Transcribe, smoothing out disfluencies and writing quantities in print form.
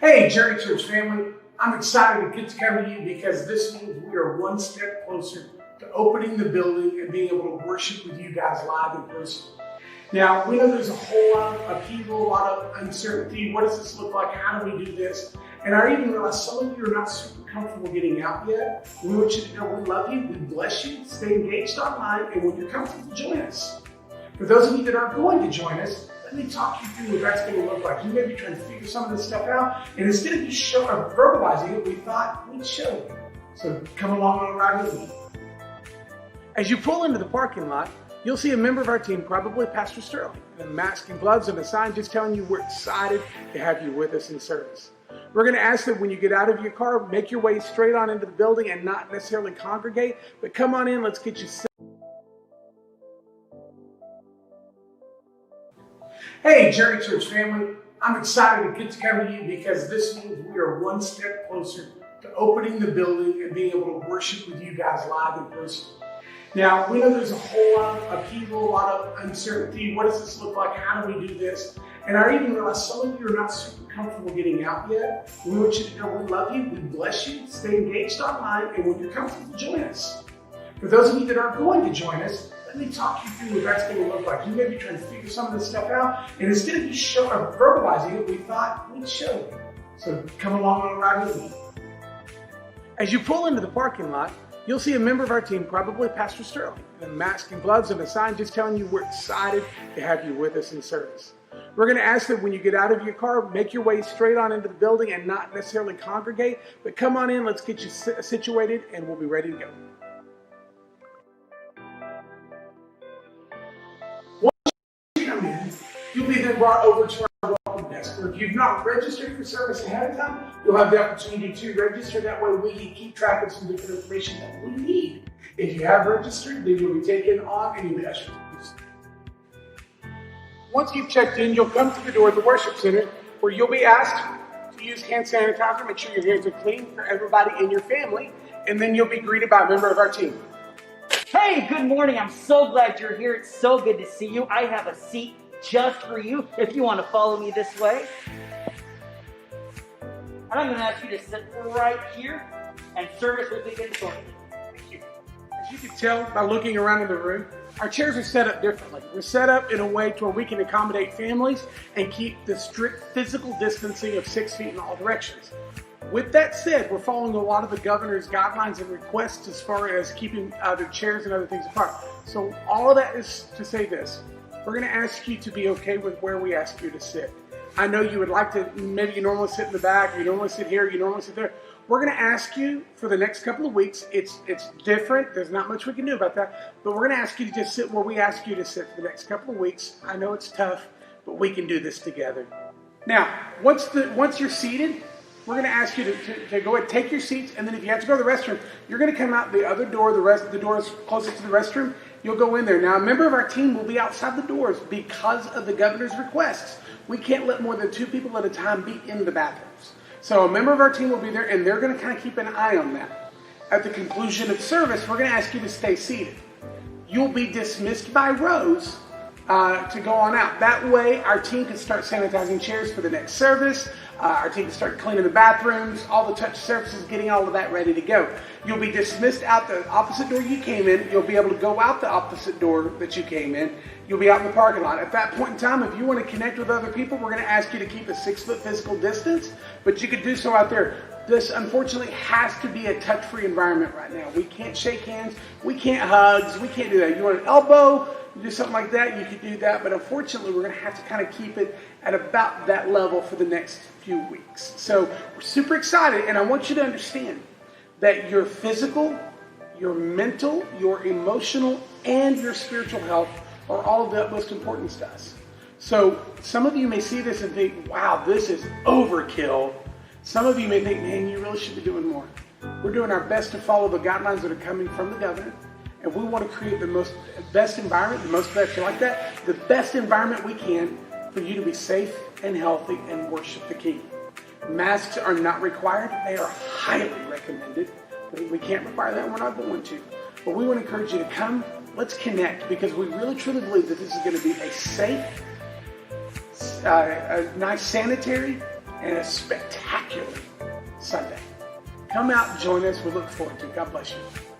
Hey, Journey Church family, I'm excited to get together with you because this means we are one step closer to opening the building and being able to worship with you guys live in person. Now, we know there's a whole lot of upheaval, a lot of uncertainty. What does this look like? How do we do this? And I even realize some of you are not super comfortable getting out yet. We want you to know we love you, we bless you, stay engaged online, and when you're comfortable, join us. For those of you that are going to join us, let me talk you through what that's going to look like. You may be trying to figure some of this stuff out, and instead of just verbalizing it, we thought we'd show you. So come along on a ride with me. As you pull into the parking lot, you'll see a member of our team, probably Pastor Sterling, in a mask and gloves and a sign just telling you we're excited to have you with us in service. We're going to ask that when you get out of your car, make your way straight on into the building and not necessarily congregate, but come on in, let's get you set. Hey, Journey Church family, I'm excited to get together with you because this means we are one step closer to opening the building and being able to worship with you guys live in person. Now, we know there's a whole lot of upheaval, a lot of uncertainty. What does this look like? How do we do this? And I even realize some of you are not super comfortable getting out yet. We want you to know we love you, we bless you, stay engaged online, and when you're comfortable, join us. For those of you that are going to join us, let me talk you through what that's going to look like. You may be trying to figure some of this stuff out, and instead of just verbalizing it, we thought we'd show you. So come along on a ride with me. As you pull into the parking lot, you'll see a member of our team, probably Pastor Sterling, in a mask and gloves and a sign just telling you we're excited to have you with us in service. We're going to ask that when you get out of your car, make your way straight on into the building and not necessarily congregate, but come on in, let's get you situated, and we'll be ready to go. You'll be then brought over to our welcome desk. Or if you've not registered for service ahead of time, you'll have the opportunity to register. That way we can keep track of some different information that we need. If you have registered, then you'll be taken on and you'll be ushered. Once you've checked in, you'll come to the door of the worship center where you'll be asked to use hand sanitizer, make sure your hands are clean for everybody in your family, and then you'll be greeted by a member of our team. Hey, good morning. I'm so glad you're here. It's so good to see you. I have a seat just for you if you want to follow me this way. And I'm going to ask you to sit right here and service will begin shortly. Thank you. As you can tell by looking around in the room, our chairs are set up differently. We're set up in a way to where we can accommodate families and keep the strict physical distancing of 6 feet in all directions. With that said, we're following a lot of the governor's guidelines and requests as far as keeping the chairs and other things apart. So all of that is to say this. We're going to ask you to be okay with where we ask you to sit. I know you would like to, maybe you normally sit in the back, you normally sit here, you normally sit there. We're going to ask you for the next couple of weeks. It's different. There's not much we can do about that. But we're going to ask you to just sit where we ask you to sit for the next couple of weeks. I know it's tough, but we can do this together. Now, once you're seated, we're going to ask you to go ahead, take your seats, and then if you have to go to the restroom, you're going to come out the other door, the door is closest to the restroom. You'll go in there. Now, a member of our team will be outside the doors because of the governor's requests. We can't let more than 2 people at a time be in the bathrooms. So a member of our team will be there, and they're going to kind of keep an eye on that. At the conclusion of service, we're going to ask you to stay seated. You'll be dismissed by rows to go on out. That way, our team can start sanitizing chairs for the next service. Our team can start cleaning the bathrooms, all the touch surfaces, getting all of that ready to go. You'll be dismissed out the opposite door you came in. You'll be able to go out the opposite door that you came in. You'll be out in the parking lot. At that point in time, if you want to connect with other people, we're going to ask you to keep a 6-foot physical distance, but you could do so out there. This, unfortunately, has to be a touch-free environment right now. We can't shake hands. We can't hugs. We can't do that. You want an elbow, do something like that, you could do that. But unfortunately, we're going to have to kind of keep it at about that level for the next few weeks. So we're super excited, and I want you to understand that your physical, your mental, your emotional, and your spiritual health are all of the utmost importance to us. So some of you may see this and think, wow, this is overkill. Some of you may think, man, you really should be doing more. We're doing our best to follow the guidelines that are coming from the governor. And we want to create the best environment, the best environment we can for you to be safe and healthy and worship the King. Masks are not required. They are highly recommended. We can't require that. We're not going to. But we want to encourage you to come. Let's connect because we really truly believe that this is going to be a safe, a nice sanitary, and a spectacular Sunday. Come out and join us. We look forward to it. God bless you.